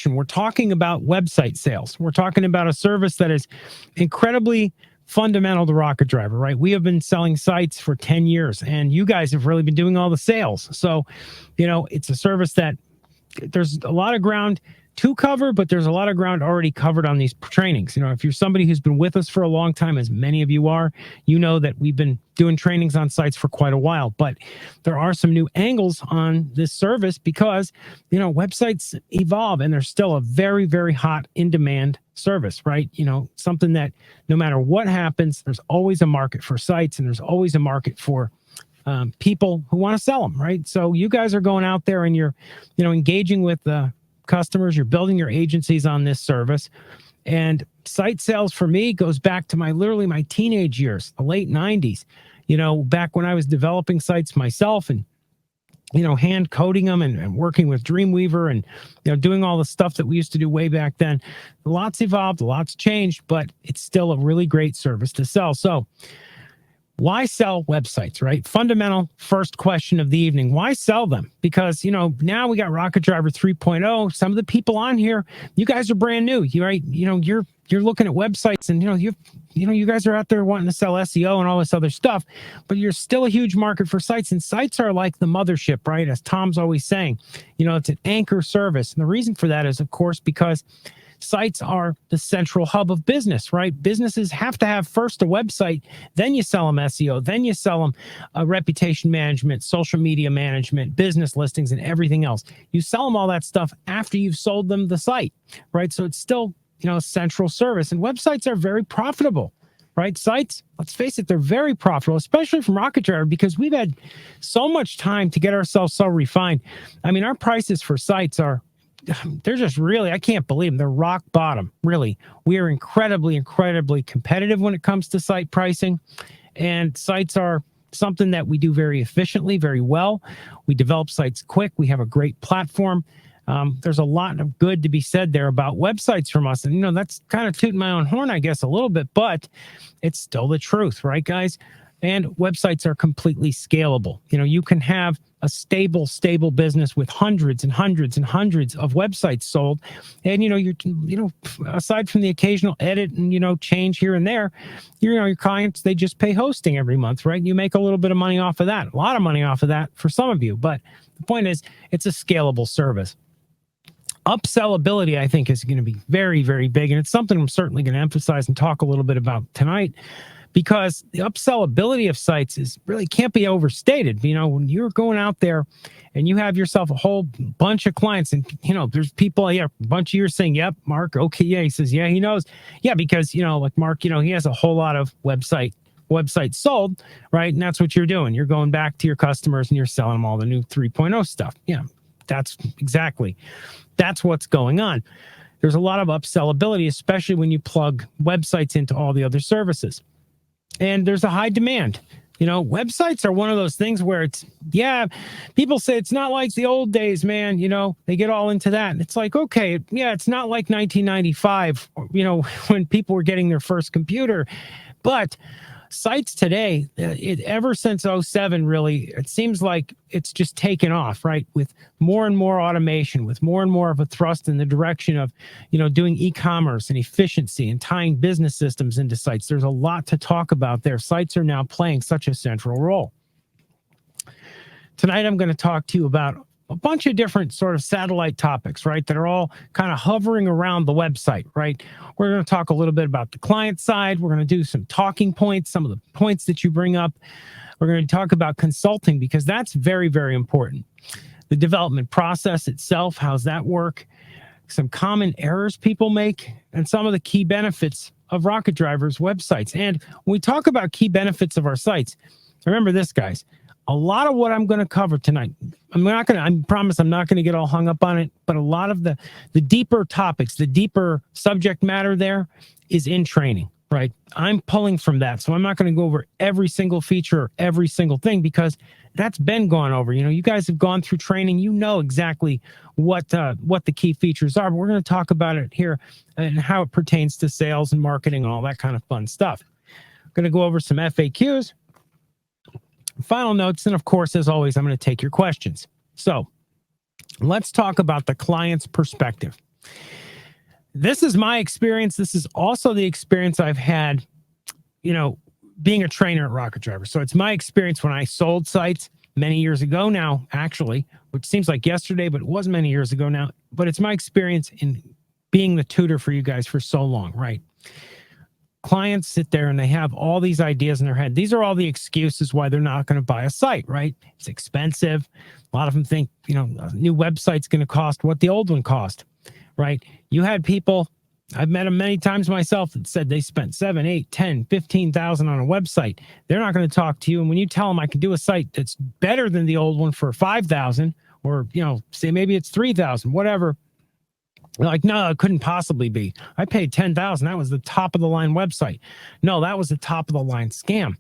We're talking about website sales. We're talking about a service that is incredibly fundamental to Rocket Driver, right? We have been selling sites for 10 years, and you guys have really been doing all the sales. So, it's a service that there's a lot of ground to cover, but there's a lot of ground already covered on these trainings. If you're somebody who's been with us for a long time, as many of you are, you know that we've been doing trainings on sites for quite a while, but there are some new angles on this service because, websites evolve and they're still a very, very hot in demand service, right? Something that no matter what happens, there's always a market for sites and there's always a market for people who want to sell them, right? So you guys are going out there and you're, engaging with the customers, you're building your agencies on this service. And site sales for me goes back to my teenage years, the late 90s, back when I was developing sites myself and, hand coding them and working with Dreamweaver and, doing all the stuff that we used to do way back then. Lots evolved, lots changed, but it's still a really great service to sell. So why sell websites, right? Fundamental first question of the evening. Why sell them? Because, now we got Rocket Driver 3.0. Some of the people on here, you guys are brand new, right? You're looking at websites and, you guys are out there wanting to sell SEO and all this other stuff, but you're still a huge market for sites, and sites are like the mothership, right? As Tom's always saying, it's an anchor service. And the reason for that is, of course, because sites are the central hub of business, right? Businesses have to have first a website, then you sell them SEO, then you sell them reputation management, social media management, business listings, and everything else. You sell them all that stuff after you've sold them the site, right? So it's still, a central service, and websites are very profitable, right? Sites, let's face it, they're very profitable, especially from Rocket Driver, because we've had so much time to get ourselves so refined. I mean, our prices for sites they're just really, I can't believe them. They're rock bottom, really. We are incredibly, incredibly competitive when it comes to site pricing. And sites are something that we do very efficiently, very well. We develop sites quick. We have a great platform. There's a lot of good to be said there about websites from us. And, that's kind of tooting my own horn, I guess, a little bit, but it's still the truth, right, guys? And websites are completely scalable. You can have a stable business with hundreds and hundreds and hundreds of websites sold. And, you're aside from the occasional edit and, change here and there, your clients, they just pay hosting every month, right? You make a little bit of money off of that, a lot of money off of that for some of you. But the point is, it's a scalable service. Upsellability, I think, is going to be very, very big. And it's something I'm certainly going to emphasize and talk a little bit about tonight, because the upsellability of sites really can't be overstated. When you're going out there and you have yourself a whole bunch of clients and, there's people, a bunch of you are saying, yep, Mark, okay, yeah, he says, yeah, he knows. Yeah, because, like Mark, he has a whole lot of websites sold, right? And that's what you're doing. You're going back to your customers and you're selling them all the new 3.0 stuff. Yeah, that's what's going on. There's a lot of upsellability, especially when you plug websites into all the other services. And there's a high demand. Websites are one of those things where people say it's not like the old days, man. They get all into that. And it's like, okay, yeah, it's not like 1995, when people were getting their first computer. But sites today, ever since 2007, really, it seems like it's just taken off, right? With more and more automation, with more and more of a thrust in the direction of, doing e-commerce and efficiency and tying business systems into sites. There's a lot to talk about there. Sites are now playing such a central role. Tonight, I'm going to talk to you about a bunch of different sort of satellite topics, right, that are all kind of hovering around the website, right? We're going to talk a little bit about the client side. We're going to do some talking points, some of the points that you bring up. We're going to talk about consulting, because that's very, very important. The development process itself, how's that work? Some common errors people make, and some of the key benefits of Rocket Driver's websites. And when we talk about key benefits of our sites, remember this, guys. A lot of what I'm going to cover tonight, I promise I'm not going to get all hung up on it, but a lot of the deeper topics, the deeper subject matter there is in training, right? I'm pulling from that. So I'm not going to go over every single feature or every single thing, because that's been gone over. You guys have gone through training. You know exactly what the key features are, but we're going to talk about it here and how it pertains to sales and marketing and all that kind of fun stuff. I'm going to go over some FAQs. Final notes, and of course, as always, I'm going to take your questions. So let's talk about the client's perspective. This is my experience. This is also the experience I've had, being a trainer at Rocket Driver. So it's my experience when I sold sites many years ago now, actually, which seems like yesterday, but it was many years ago now. But it's my experience in being the tutor for you guys for so long, right? Clients sit there and they have all these ideas in their head. These are all the excuses why they're not going to buy a site, right? It's expensive. A lot of them think, a new website's going to cost what the old one cost, right? You had people, I've met them many times myself, that said they spent 7, 8, 10, 15,000 on a website. They're not going to talk to you. And when you tell them I can do a site that's better than the old one for 5,000, or, say maybe it's 3,000, whatever, they're like, no, it couldn't possibly be. I paid 10,000. That was the top of the line website. No, that was the top of the line scam.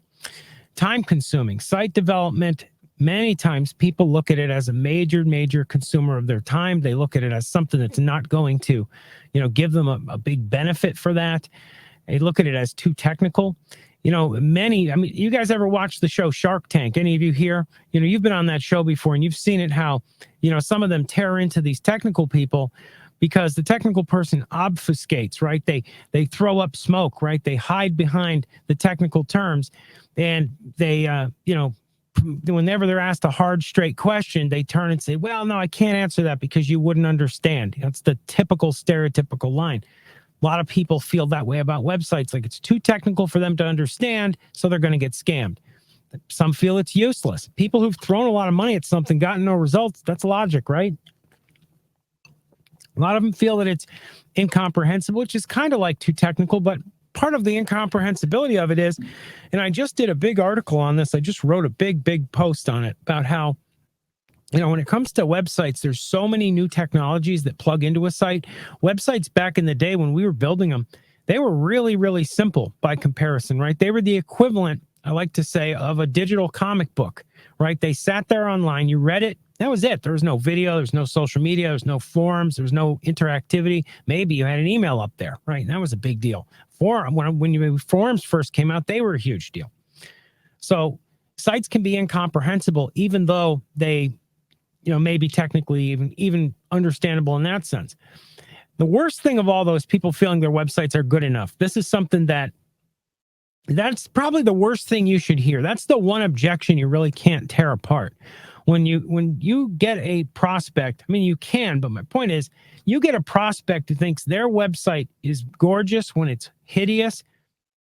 Time consuming site development. Many times people look at it as a major consumer of their time. They look at it as something that's not going to, give them a big benefit for that. They look at it as too technical. You guys ever watch the show Shark Tank? Any of you here? You've been on that show before and you've seen it, how, some of them tear into these technical people because the technical person obfuscates, right? They throw up smoke, right? They hide behind the technical terms, and they, whenever they're asked a hard, straight question, they turn and say, well, no, I can't answer that because you wouldn't understand. That's the typical stereotypical line. A lot of people feel that way about websites, like it's too technical for them to understand, so they're going to get scammed. Some feel it's useless. People who've thrown a lot of money at something, gotten no results, that's logic, right? A lot of them feel that it's incomprehensible, which is kind of like too technical, but part of the incomprehensibility of it is, and I just did a big article on this. I just wrote a big post on it about how, when it comes to websites, there's so many new technologies that plug into a site. Websites back in the day when we were building them, they were really simple by comparison, right? They were the equivalent, I like to say, of a digital comic book, right? They sat there online, you read it, that was it. There was no video, there's no social media, there's no forums, there's no interactivity. Maybe you had an email up there, right? And that was a big deal. When forums first came out, they were a huge deal. So sites can be incomprehensible, even though they, may be technically even understandable in that sense. The worst thing of all those people feeling their websites are good enough. This is something that's probably the worst thing you should hear. That's the one objection you really can't tear apart. When you get a prospect, you can, but my point is, you get a prospect who thinks their website is gorgeous when it's hideous.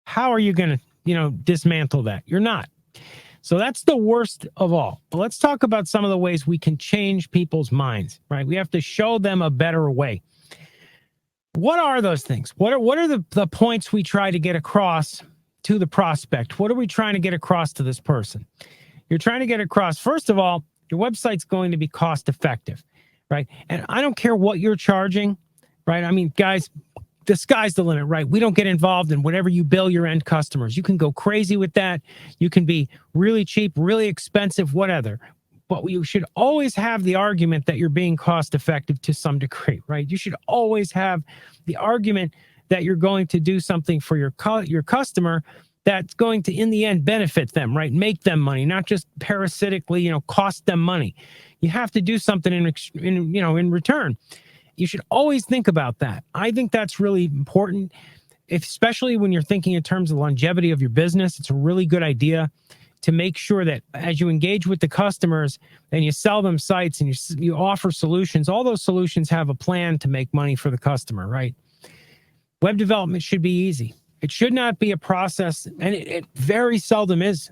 How are you going to, dismantle that? You're not. So that's the worst of all. But let's talk about some of the ways we can change people's minds, right? We have to show them a better way. What are those things? What are the points we try to get across to the prospect? What are we trying to get across to this person? You're trying to get across, first of all, your website's going to be cost effective, right? And I don't care what you're charging, right? Guys, the sky's the limit, right? We don't get involved in whatever you bill your end customers. You can go crazy with that. You can be really cheap, really expensive, whatever. But you should always have the argument that you're being cost effective to some degree, right? You should always have the argument that you're going to do something for your customer that's going to, in the end, benefit them, right? Make them money, not just parasitically, cost them money. You have to do something in return. You should always think about that. I think that's really important, especially when you're thinking in terms of longevity of your business. It's a really good idea to make sure that as you engage with the customers and you sell them sites and you offer solutions, all those solutions have a plan to make money for the customer, right? Web development should be easy. It should not be a process, and it very seldom is.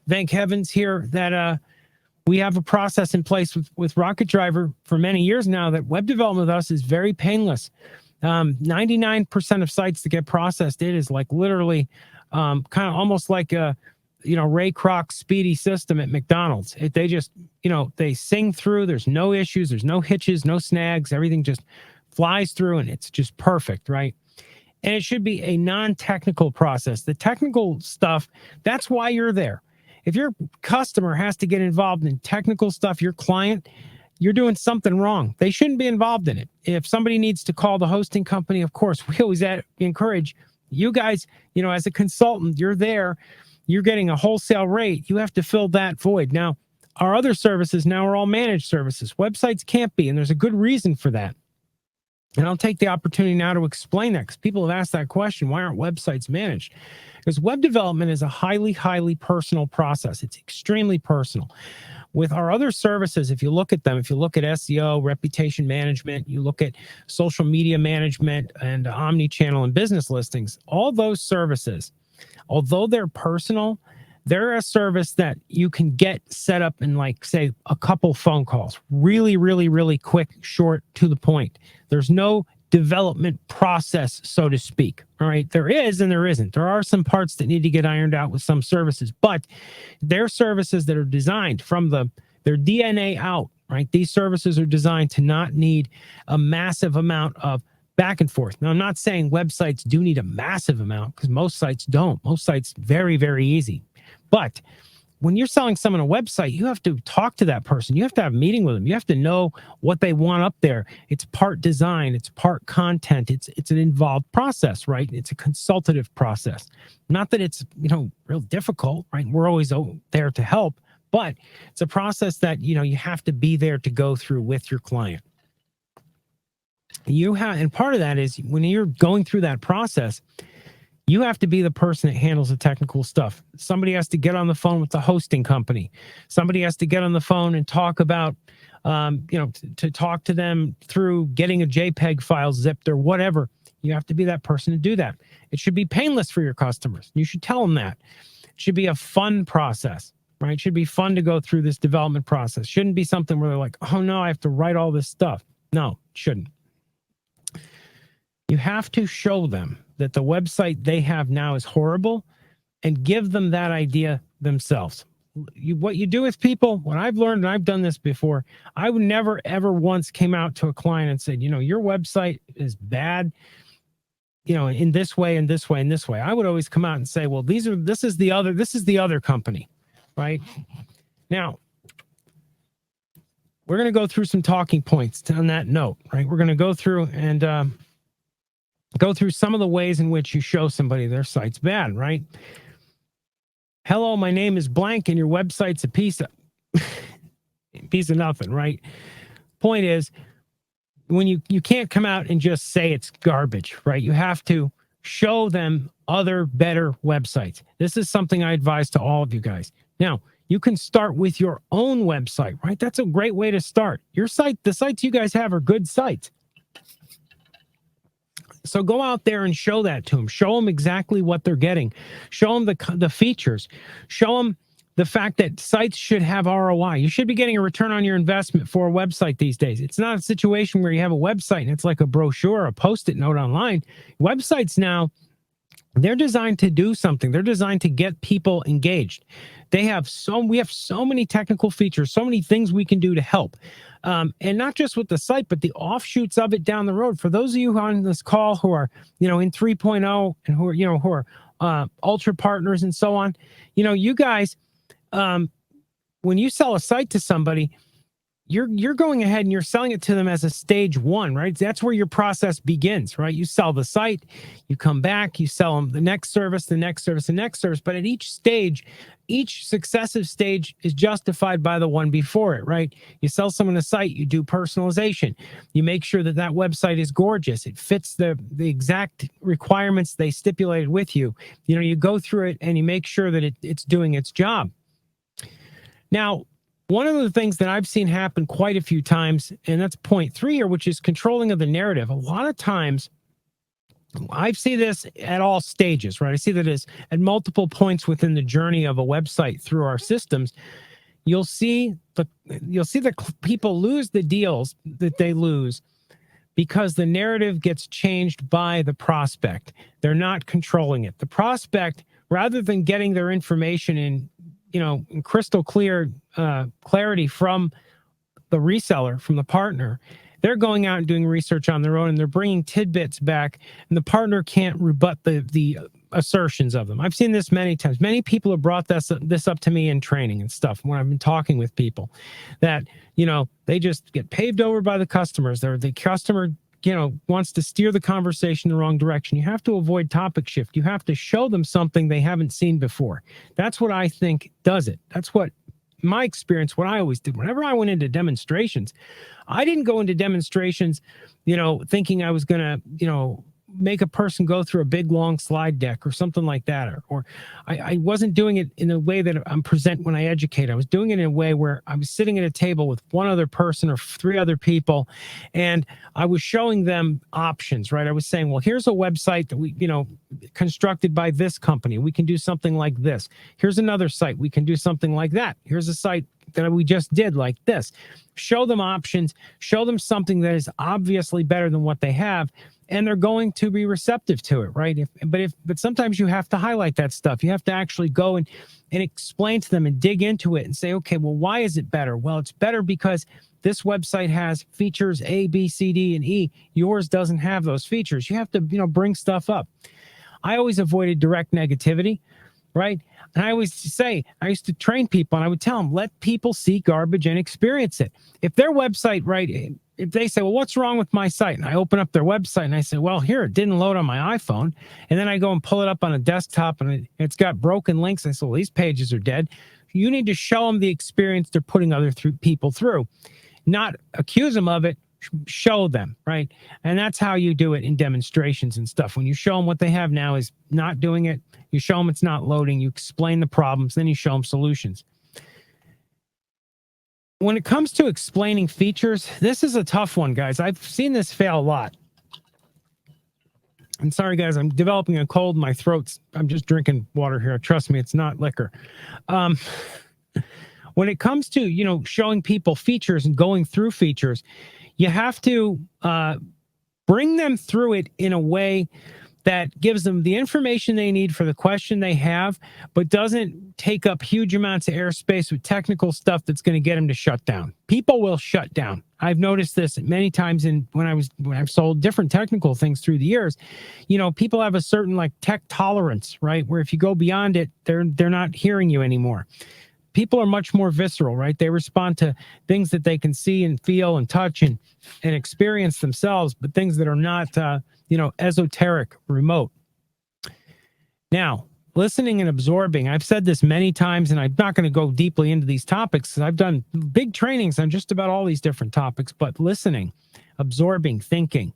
Thank heavens here that we have a process in place with Rocket Driver for many years now that web development with us is very painless. 99% of sites that get processed, it is like literally kind of almost like a Ray Kroc's speedy system at McDonald's. They just they sing through. There's no issues. There's no hitches, no snags. Everything just flies through, and it's just perfect, right? And it should be a non-technical process. The technical stuff, that's why you're there. If your customer has to get involved in technical stuff, your client, you're doing something wrong. They shouldn't be involved in it. If somebody needs to call the hosting company, of course, we always encourage you guys, as a consultant, you're there, you're getting a wholesale rate. You have to fill that void. Now, our other services now are all managed services. Websites can't be, and there's a good reason for that. And I'll take the opportunity now to explain that, because people have asked that question: why aren't websites managed? Because web development is a highly, highly personal process. It's extremely personal. With our other services, if you look at them, if you look at SEO, reputation management, you look at social media management and omni-channel and business listings, all those services, although they're personal, they're a service that you can get set up in, like, say, a couple phone calls. Really, really, really quick, short, to the point. There's no development process, so to speak. All right. There is and there isn't. There are some parts that need to get ironed out with some services, but they're services that are designed from their DNA out, right? These services are designed to not need a massive amount of back and forth. Now, I'm not saying websites do need a massive amount, because most sites don't. Most sites, very, very easy. But when you're selling someone a website, you have to talk to that person. You have to have a meeting with them. You have to know what they want up there. It's part design. It's part content. It's an involved process, right? It's a consultative process. Not that it's, real difficult, right? We're always there to help, but it's a process that, you have to be there to go through with your client. And part of that is, when you're going through that process, you have to be the person that handles the technical stuff. Somebody has to get on the phone with the hosting company. Somebody has to get on the phone and talk about, to talk to them through getting a JPEG file zipped or whatever. You have to be that person to do that. It should be painless for your customers. You should tell them that. It should be a fun process, right? It should be fun to go through this development process. Shouldn't be something where they're like, oh no, I have to write all this stuff. No, it shouldn't. You have to show them that the website they have now is horrible, and give them that idea themselves. What you do with people, what I've learned, and I've done this before, I would never, ever once came out to a client and said, your website is bad, in this way, and this way, and this way. I would always come out and say, well, this is the other company, right? Now, we're going to go through some talking points on that note, right? We're going to go through and go through some of the ways in which you show somebody their site's bad, right? Hello, my name is blank, and your website's a piece of nothing, right? Point is, when you can't come out and just say it's garbage, right? You have to show them other better websites. This is something I advise to all of you guys. Now, you can start with your own website, right? That's a great way to start. Your site, the sites you guys have are good sites. So go out there and show that to them. Show them exactly what they're getting. Show them the features. Show them the fact that sites should have ROI. You should be getting a return on your investment for a website these days. It's not a situation where you have a website and it's like a brochure, a Post-it note online. Websites now, they're designed to do something. They're designed to get people engaged. We have so many technical features, so many things we can do to help. And not just with the site, but the offshoots of it down the road. For those of you on this call who are, in 3.0 and who are ultra partners and so on, you guys, when you sell a site to somebody, you're going ahead and you're selling it to them as a stage one, right? That's where your process begins, right? You sell the site, you come back, you sell them the next service, the next service, the next service. But at each stage, each successive stage is justified by the one before it, right? You sell someone a site, you do personalization. You make sure that that website is gorgeous. It fits the exact requirements they stipulated with you. You go through it and you make sure that it's doing its job. Now, one of the things that I've seen happen quite a few times, and that's point 3 here, which is controlling of the narrative. A lot of times, I see this at all stages, right? I see that as at multiple points within the journey of a website through our systems. You'll see the people lose the deals that they lose because the narrative gets changed by the prospect. They're not controlling it. The prospect, rather than getting their information in crystal clear clarity from the reseller, from the partner, they're going out and doing research on their own, and they're bringing tidbits back, and the partner can't rebut the assertions of them. I've seen this many times. Many people have brought this up to me in training and stuff when I've been talking with people that, they just get paved over by the customers. The customer wants to steer the conversation in the wrong direction. You have to avoid topic shift. You have to show them something they haven't seen before. That's what I think does it. That's what my experience, what I always did, whenever I went into demonstrations, I didn't go into demonstrations, thinking I was going to, make a person go through a big long slide deck or something like that. Or I wasn't doing it in a way that I'm present when I educate. I was doing it in a way where I was sitting at a table with one other person or three other people, and I was showing them options, right? I was saying, well, here's a website that we, constructed by this company. We can do something like this. Here's another site. We can do something like that. Here's a site that we just did like this. Show them options, show them something that is obviously better than what they have, and they're going to be receptive to it, right? But sometimes you have to highlight that stuff. You have to actually go and explain to them and dig into it and say, okay, well, why is it better? Well, it's better because this website has features A, B, C, D, and E. Yours doesn't have those features. You have to, bring stuff up. I always avoided direct negativity, right? And I used to train people, and I would tell them, let people see garbage and experience it. If their website, right, if they say, well, what's wrong with my site? And I open up their website and I say, well, here, it didn't load on my iPhone. And then I go and pull it up on a desktop and it's got broken links. I say, well, these pages are dead. You need to show them the experience they're putting other people through, not accuse them of it. Show them, right? And that's how you do it in demonstrations and stuff. When you show them what they have now is not doing it, you show them it's not loading, you explain the problems, then you show them solutions. When it comes to explaining features, this is a tough one, guys. I've seen this fail a lot. I'm sorry, guys. I'm developing a cold. My throat's, I'm just drinking water here. Trust me, it's not liquor. When it comes to, showing people features and going through features, you have to bring them through it in a way that gives them the information they need for the question they have, but doesn't take up huge amounts of airspace with technical stuff that's going to get them to shut down. People will shut down. I've noticed this many times when I've sold different technical things through the years. People have a certain tech tolerance, right? Where if you go beyond it, they're not hearing you anymore. People are much more visceral, right? They respond to things that they can see and feel and touch and experience themselves, but things that are not, esoteric, remote. Now, listening and absorbing, I've said this many times, and I'm not going to go deeply into these topics because I've done big trainings on just about all these different topics, but listening, absorbing, thinking,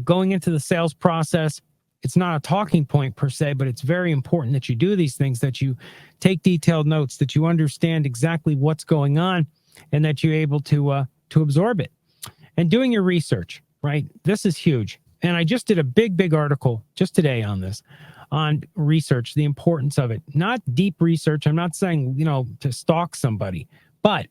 going into the sales process, it's not a talking point per se, but it's very important that you do these things, that you take detailed notes, that you understand exactly what's going on, and that you're able to absorb it. And doing your research, right? This is huge. And I just did a big article just today on this, on research, the importance of it. Not deep research. I'm not saying, to stalk somebody, but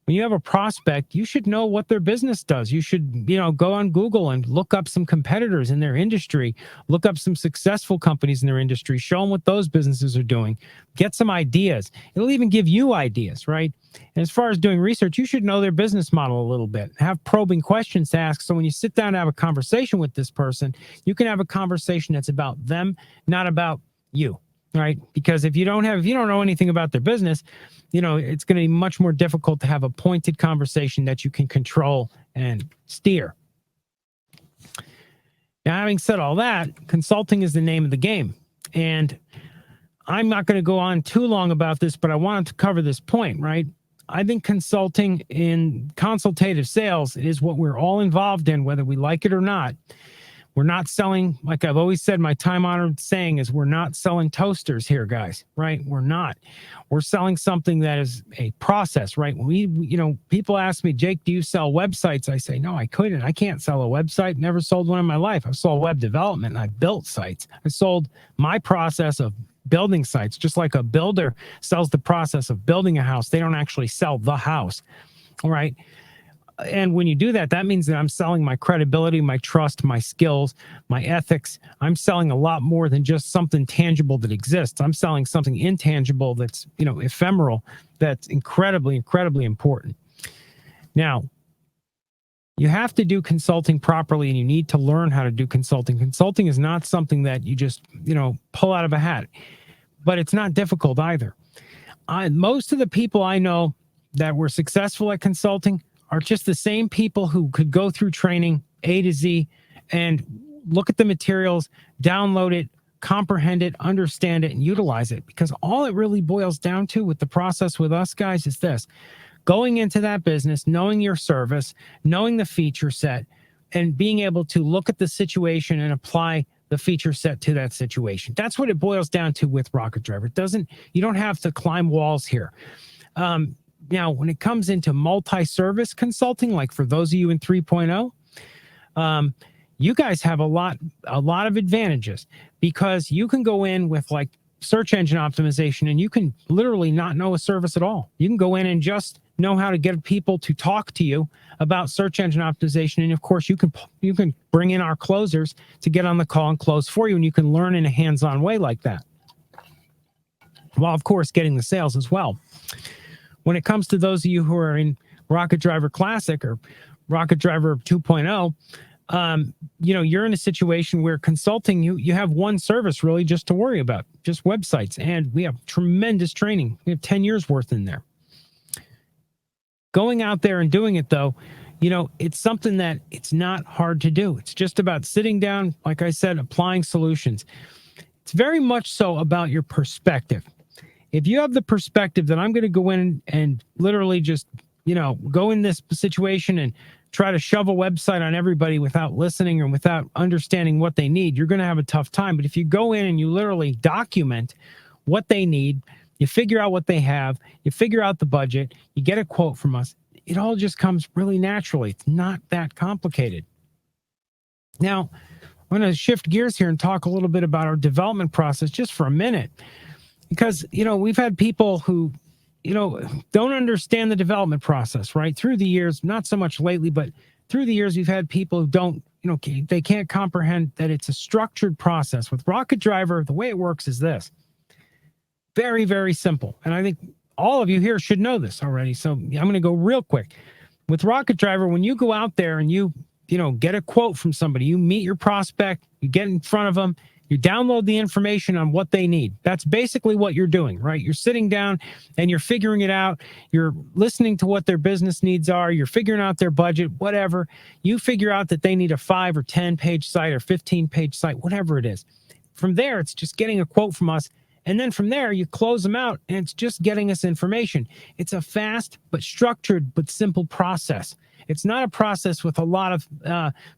when you have a prospect, you should know what their business does. You should, go on Google and look up some competitors in their industry, look up some successful companies in their industry, show them what those businesses are doing, get some ideas. It'll even give you ideas, right? And as far as doing research, you should know their business model a little bit, have probing questions to ask. So when you sit down and have a conversation with this person, you can have a conversation that's about them, not about you. Right? Because if you don't know anything about their business, it's going to be much more difficult to have a pointed conversation that you can control and steer. Now, having said all that, consulting is the name of the game. And I'm not going to go on too long about this, but I wanted to cover this point, right? I think consulting in consultative sales is what we're all involved in, whether we like it or not. We're not selling, like I've always said, my time-honored saying is we're not selling toasters here, guys, right? We're not. We're selling something that is a process, right? People ask me, Jake, do you sell websites? I say, no, I couldn't. I can't sell a website. Never sold one in my life. I've sold web development and I've built sites. I sold my process of building sites, just like a builder sells the process of building a house. They don't actually sell the house, all right? And when you do that, that means that I'm selling my credibility, my trust, my skills, my ethics. I'm selling a lot more than just something tangible that exists. I'm selling something intangible that's, ephemeral, that's incredibly, incredibly important. Now, you have to do consulting properly, and you need to learn how to do consulting. Consulting is not something that you just, pull out of a hat, but it's not difficult either. Most of the people I know that were successful at consulting are just the same people who could go through training A to Z and look at the materials, download it, comprehend it, understand it, and utilize it. Because all it really boils down to with the process with us guys is this: going into that business, knowing your service, knowing the feature set, and being able to look at the situation and apply the feature set to that situation. That's what it boils down to with Rocket Driver. You don't have to climb walls here. Now, when it comes into multi-service consulting, like for those of you in 3.0, you guys have a lot of advantages, because you can go in with like search engine optimization and you can literally not know a service at all. You can go in and just know how to get people to talk to you about search engine optimization. And of course, you can bring in our closers to get on the call and close for you, and you can learn in a hands-on way like that, while of course getting the sales as well. When it comes to those of you who are in Rocket Driver Classic or Rocket Driver 2.0, you're in a situation where consulting, you have one service really just to worry about, just websites. And we have tremendous training. We have 10 years worth in there. Going out there and doing it, though, it's something that it's not hard to do. It's just about sitting down, like I said, applying solutions. It's very much so about your perspective. If you have the perspective that I'm going to go in and literally just, go in this situation and try to shove a website on everybody without listening or without understanding what they need, you're going to have a tough time. But if you go in and you literally document what they need, you figure out what they have, you figure out the budget, you get a quote from us, it all just comes really naturally. It's not that complicated. Now, I'm going to shift gears here and talk a little bit about our development process just for a minute, because, we've had people who, don't understand the development process, right? Through the years, not so much lately, but through the years, we've had people who don't, they can't comprehend that it's a structured process. With Rocket Driver, the way it works is this. Very, very simple. And I think all of you here should know this already. So I'm going to go real quick. With Rocket Driver, when you go out there and you get a quote from somebody, you meet your prospect, you get in front of them, you download the information on what they need. That's basically what you're doing, right? You're sitting down and you're figuring it out. You're listening to what their business needs are. You're figuring out their budget, whatever. You figure out that they need a 5 or 10 page site or 15 page site, whatever it is. From there, it's just getting a quote from us. And then from there, you close them out and it's just getting us information. It's a fast but structured but simple process. It's not a process with a lot of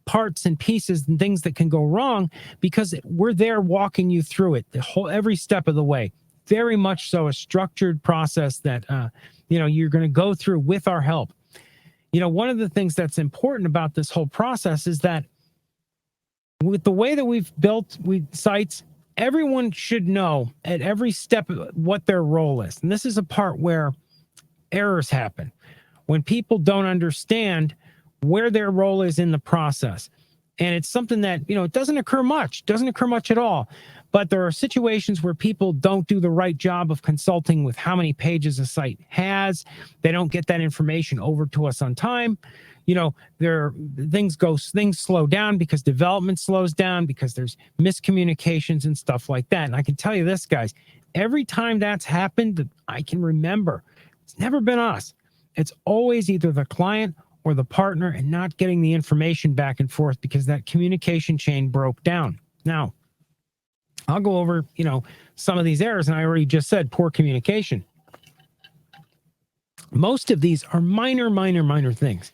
parts and pieces and things that can go wrong, because we're there walking you through it every step of the way. Very much so a structured process that you're going to go through with our help. One of the things that's important about this whole process is that with the way that we've built sites, everyone should know at every step what their role is. And this is a part where errors happen, when people don't understand where their role is in the process. And it's something that, it doesn't occur much at all. But there are situations where people don't do the right job of consulting with how many pages a site has. They don't get that information over to us on time. Things slow down because development slows down, because there's miscommunications and stuff like that. And I can tell you this, guys, every time that's happened that I can remember, it's never been us. It's always either the client or the partner, and not getting the information back and forth because that communication chain broke down. Now, I'll go over, some of these errors, and I already just said poor communication. Most of these are minor things.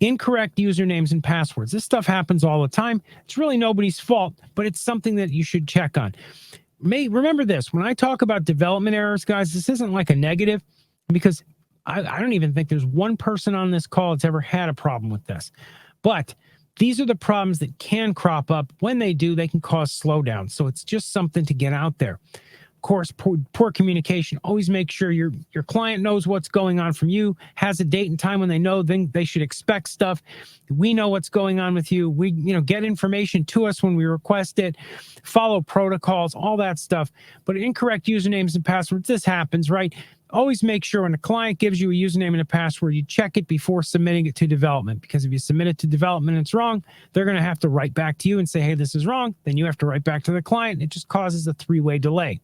Incorrect usernames and passwords. This stuff happens all the time. It's really nobody's fault, but it's something that you should check on. Remember this, when I talk about development errors, guys, this isn't like a negative, because I don't even think there's one person on this call that's ever had a problem with this. But these are the problems that can crop up. When they do, they can cause slowdown. So it's just something to get out there. Of course, poor communication. Always make sure your client knows what's going on from you, has a date and time when they know, then they should expect stuff. We know what's going on with you. We, get information to us when we request it, follow protocols, all that stuff. But incorrect usernames and passwords, this happens, right? Always make sure when a client gives you a username and a password, you check it before submitting it to development, because if you submit it to development and it's wrong, they're going to have to write back to you and say, hey, this is wrong. Then you have to write back to the client. It just causes a 3-way delay.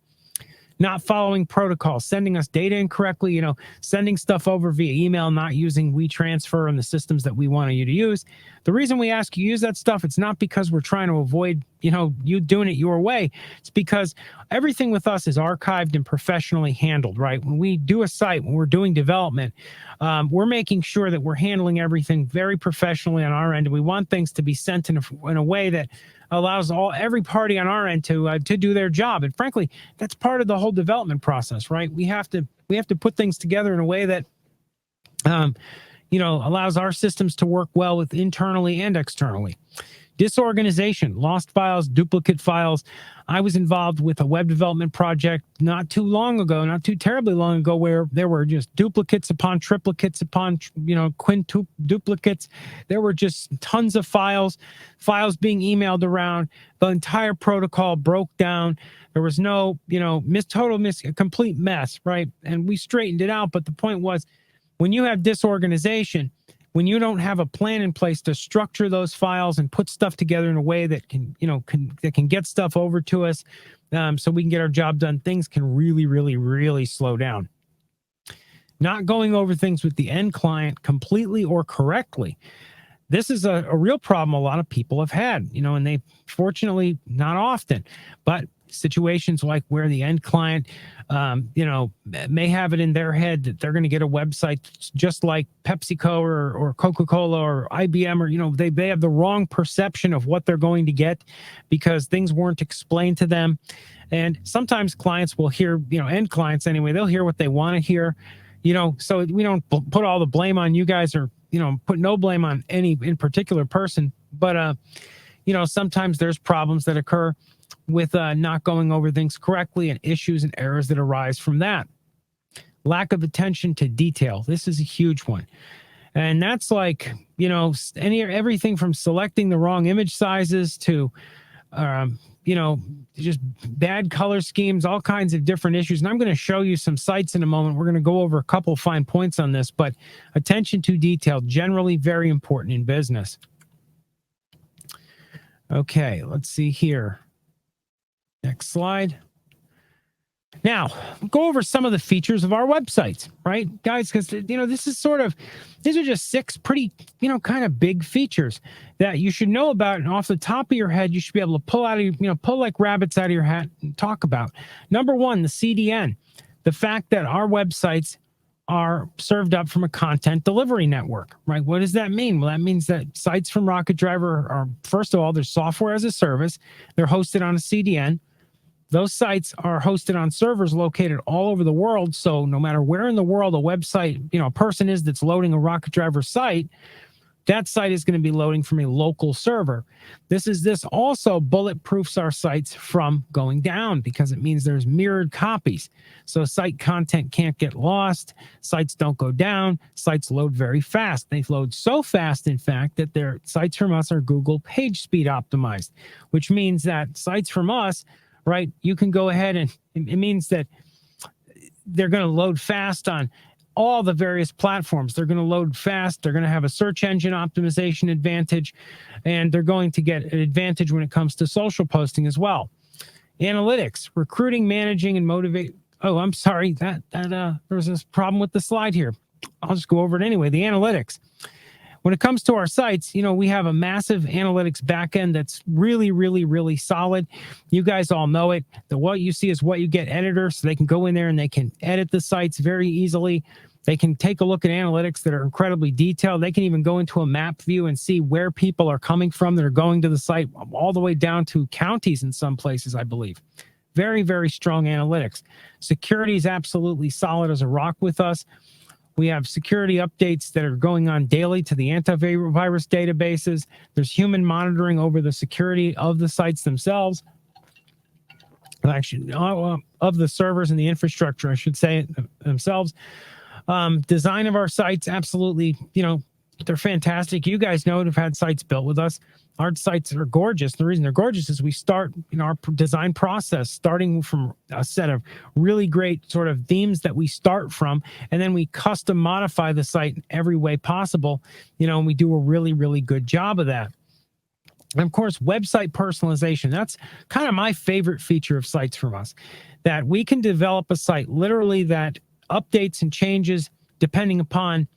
Not following protocols, sending us data incorrectly, sending stuff over via email, not using WeTransfer and the systems that we want you to use. The reason we ask you to use that stuff, it's not because we're trying to avoid you doing it your way. It's because everything with us is archived and professionally handled, right? When we do a site, when we're doing development, we're making sure that we're handling everything very professionally on our end. And we want things to be sent in a way that allows every party on our end to do their job. And frankly, that's part of the whole development process, right? We have to put things together in a way that allows our systems to work well with internally and externally. Disorganization, lost files, duplicate files. I was involved with a web development project not too terribly long ago, where there were just duplicates upon triplicates upon, quintuplicates. There were just tons of files being emailed around. The entire protocol broke down. There was no, complete mess, right? And we straightened it out. But the point was, when you have disorganization, when you don't have a plan in place to structure those files and put stuff together in a way that can get stuff over to us, so we can get our job done, things can really, really, really slow down. Not going over things with the end client completely or correctly. This is a real problem a lot of people have had, and they fortunately not often, but situations like where the end client, may have it in their head that they're going to get a website just like PepsiCo or Coca-Cola or IBM, or, they have the wrong perception of what they're going to get because things weren't explained to them. And sometimes clients will hear, end clients anyway, they'll hear what they want to hear, so we don't put all the blame on you guys, or, put no blame on any in particular person. But, sometimes there's problems that occur with not going over things correctly, and issues and errors that arise from that. Lack of attention to detail. This is a huge one. And that's like, everything from selecting the wrong image sizes to, just bad color schemes, all kinds of different issues. And I'm going to show you some sites in a moment. We're going to go over a couple fine points on this, but attention to detail, generally very important in business. Okay, let's see here. Next slide. Now, go over some of the features of our websites, right, guys? Because, these are just 6 pretty, kind of big features that you should know about. And off the top of your head, you should be able to pull like rabbits out of your hat and talk about. Number 1, the CDN. The fact that our websites are served up from a content delivery network, right? What does that mean? Well, that means that sites from Rocket Driver are, first of all, they're software as a service. They're hosted on a CDN. Those sites are hosted on servers located all over the world. So no matter where in the world a website, a person is that's loading a Rocket Driver site, that site is going to be loading from a local server. This also bulletproofs our sites from going down, because it means there's mirrored copies. So site content can't get lost. Sites don't go down. Sites load very fast. They load so fast, in fact, that their sites from us are Google page speed optimized, which means that sites from us, right, you can go ahead and it means that they're going to load fast on all the various platforms. They're going to load fast. They're going to have a search engine optimization advantage, and they're going to get an advantage when it comes to social posting as well. Analytics, recruiting, managing, and motivate. Oh, I'm sorry. There was this problem with the slide here. I'll just go over it anyway. The analytics. When it comes to our sites, we have a massive analytics backend that's really, really, really solid. You guys all know it. What you see is what you get editor, so they can go in there and they can edit the sites very easily. They can take a look at analytics that are incredibly detailed. They can even go into a map view and see where people are coming from that are going to the site, all the way down to counties in some places, I believe. Very, very strong analytics. Security is absolutely solid as a rock with us. We have security updates that are going on daily to the antivirus databases. There's human monitoring over the security of the sites themselves. Actually, of the servers and the infrastructure, I should say, themselves. Design of our sites, absolutely, they're fantastic. You guys know, have had sites built with us. Our sites are gorgeous. The reason they're gorgeous is we start our design process starting from a set of really great sort of themes that we start from, and then we custom modify the site in every way possible, and we do a really, really good job of that. And of course, website personalization. That's kind of my favorite feature of sites from us, that we can develop a site literally that updates and changes depending upon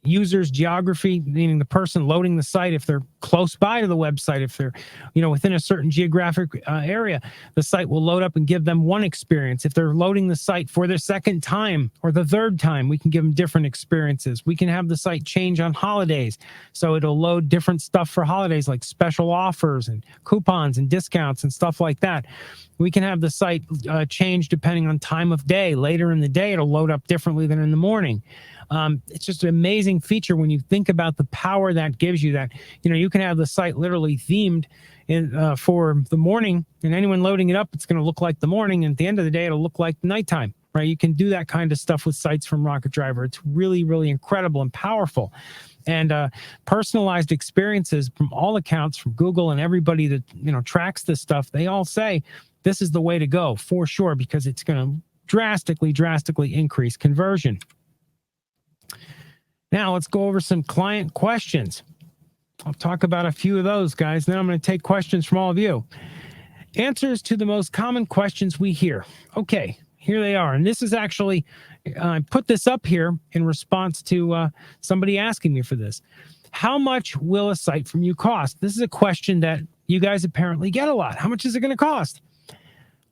users geography, meaning the person loading the site, if they're close by to the website, if they're, within a certain geographic area, the site will load up and give them one experience. If they're loading the site for the second time or the third time, we can give them different experiences. We can have the site change on holidays. So it'll load different stuff for holidays, like special offers and coupons and discounts and stuff like that. We can have the site change depending on time of day. Later in the day, it'll load up differently than in the morning. It's just an amazing feature when you think about the power that gives you, that, you can have the site literally themed for the morning, and anyone loading it up, it's going to look like the morning. And at the end of the day, it'll look like nighttime, right? You can do that kind of stuff with sites from Rocket Driver. It's really, really incredible and powerful. And personalized experiences from all accounts, from Google and everybody that, tracks this stuff, they all say this is the way to go for sure, because it's going to drastically increase conversion. Now let's go over some client questions. I'll talk about a few of those, guys. Then I'm going to take questions from all of you. Answers to the most common questions we hear. Okay, here they are. And this is actually, I put this up here in response to somebody asking me for this. How much will a site from you cost? This is a question that you guys apparently get a lot. How much is it going to cost?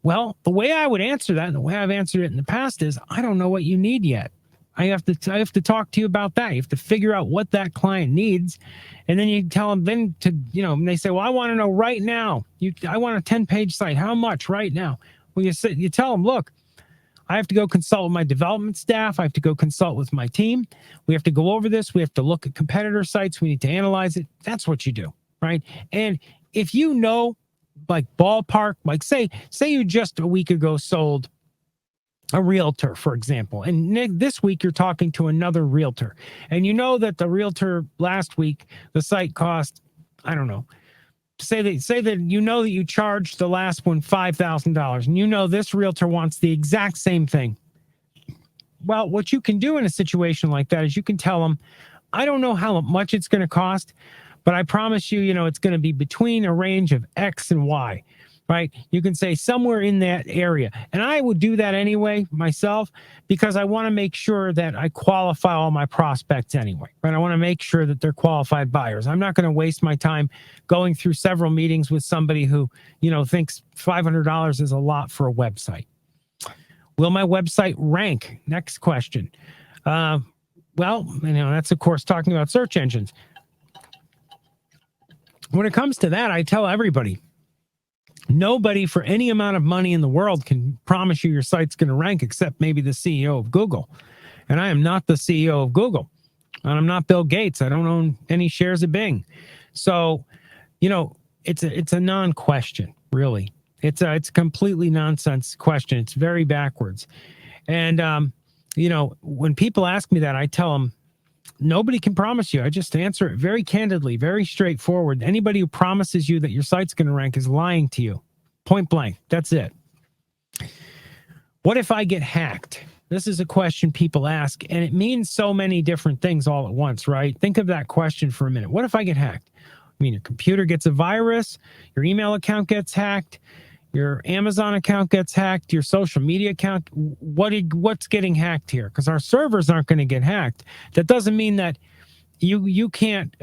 Well, the way I would answer that, and the way I've answered it in the past, is I don't know what you need yet. I have to talk to you about that. You have to figure out what that client needs. And then you tell them and they say, well, I want to know right now. I want a 10-page site. How much right now? Well, you tell them, look, I have to go consult with my development staff. I have to go consult with my team. We have to go over this. We have to look at competitor sites. We need to analyze it. That's what you do, right? And if like ballpark, like say you just a week ago sold a realtor, for example, and this week you're talking to another realtor, and that the realtor last week, the site cost, I don't know, say that that you charged the last one $5,000, and this realtor wants the exact same thing. Well, what you can do in a situation like that is you can tell them, I don't know how much it's going to cost, but I promise you, it's going to be between a range of X and Y. Right? You can say somewhere in that area. And I would do that anyway myself, because I want to make sure that I qualify all my prospects anyway. Right? I want to make sure that they're qualified buyers. I'm not going to waste my time going through several meetings with somebody who, thinks $500 is a lot for a website. Will my website rank? Next question. Well, that's of course talking about search engines. When it comes to that, I tell everybody, nobody for any amount of money in the world can promise you your site's going to rank, except maybe the CEO of Google. And I am not the CEO of Google. And I'm not Bill Gates. I don't own any shares of Bing. So, it's a non-question, really. It's a completely nonsense question. It's very backwards. And, when people ask me that, I tell them, nobody can promise you. I just answer it very candidly, very straightforward. Anybody who promises you that your site's going to rank is lying to you. Point blank. That's it. What if I get hacked? This is a question people ask, and it means so many different things all at once, right? Think of that question for a minute. What if I get hacked? I mean, your computer gets a virus, your email account gets hacked, your Amazon account gets hacked, your social media account. What's getting hacked here? Because our servers aren't going to get hacked. That doesn't mean that you can't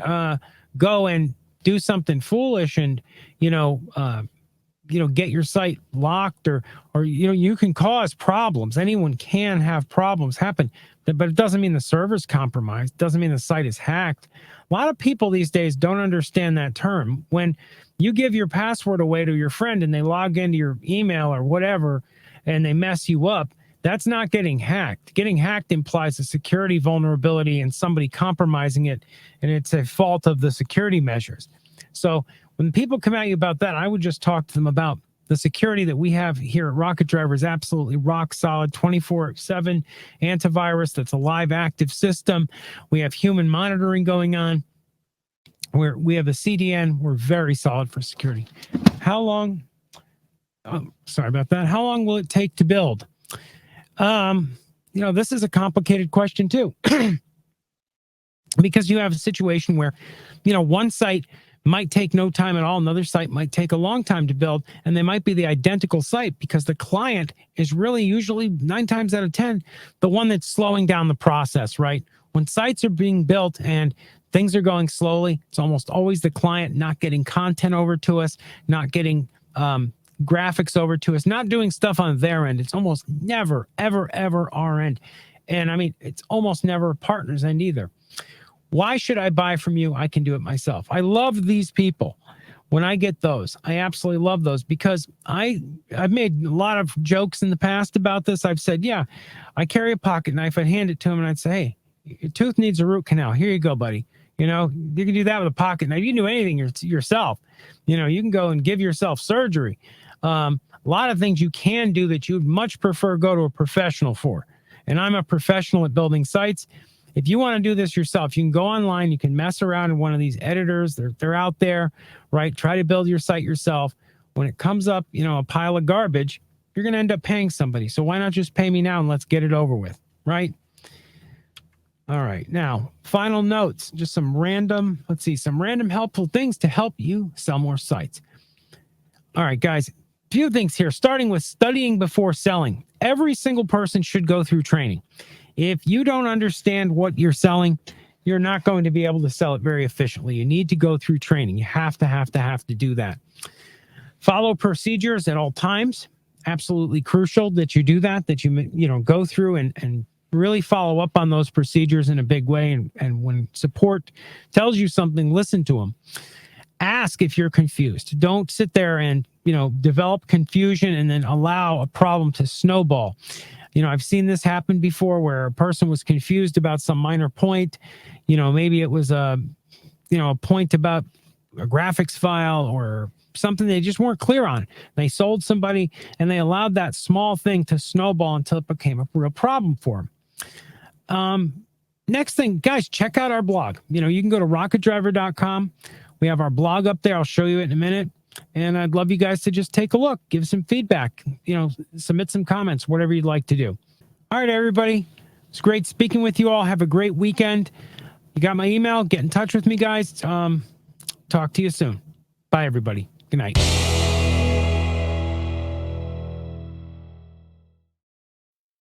go and do something foolish and get your site locked or you can cause problems. Anyone can have problems happen, but it doesn't mean the server's compromised. Doesn't mean the site is hacked. A lot of people these days don't understand that term. When you give your password away to your friend and they log into your email or whatever and they mess you up, that's not getting hacked. Getting hacked implies a security vulnerability and somebody compromising it, and it's a fault of the security measures. So when people come at you about that, I would just talk to them about the security that we have here at Rocket Driver is absolutely rock solid, 24/7 antivirus. That's a live active system. We have human monitoring going on. We have a CDN. We're very solid for security. How long? Oh, sorry about that. How long will it take to build? This is a complicated question too, because you have a situation where, one site might take no time at all. Another site might take a long time to build, and they might be the identical site because the client is really usually 9 times out of 10, the one that's slowing down the process, right? When sites are being built and things are going slowly, it's almost always the client not getting content over to us, not getting graphics over to us, not doing stuff on their end. It's almost never, ever, ever our end. And I mean, it's almost never a partner's end either. Why should I buy from you? I can do it myself. I love these people. When I get those, I absolutely love those because I've made a lot of jokes in the past about this. I've said, yeah, I carry a pocket knife. I'd hand it to him and I'd say, hey, your tooth needs a root canal. Here you go, buddy. You know, you can do that with a pocket knife. You can do anything yourself. You know, you can go and give yourself surgery. A lot of things you can do that you'd much prefer go to a professional for. And I'm a professional at building sites. If you want to do this yourself, you can go online. You can mess around in one of these editors. They're out there, right? Try to build your site yourself. When it comes up, you know, a pile of garbage, you're going to end up paying somebody. So why not just pay me now and let's get it over with, right? All right. Now, final notes, just some random helpful things to help you sell more sites. All right, guys, few things here, starting with studying before selling. Every single person should go through training. If you don't understand what you're selling, you're not going to be able to sell it very efficiently. You need to go through training. You have to do that. Follow procedures at all times. Absolutely crucial that you do that you go through and really follow up on those procedures in a big way. And when support tells you something, listen to them. Ask if you're confused. Don't sit there and, develop confusion and then allow a problem to snowball. I've seen this happen before where a person was confused about some minor point. Maybe it was a point about a graphics file or something they just weren't clear on. They sold somebody and they allowed that small thing to snowball until it became a real problem for them. Next thing, guys, check out our blog. You can go to rocketdriver.com. We have our blog up there. I'll show you it in a minute. And I'd love you guys to just take a look, give some feedback, submit some comments, whatever you'd like to do. All right, everybody. It's great speaking with you all. Have a great weekend. You got my email. Get in touch with me, guys. Talk to you soon. Bye, everybody. Good night.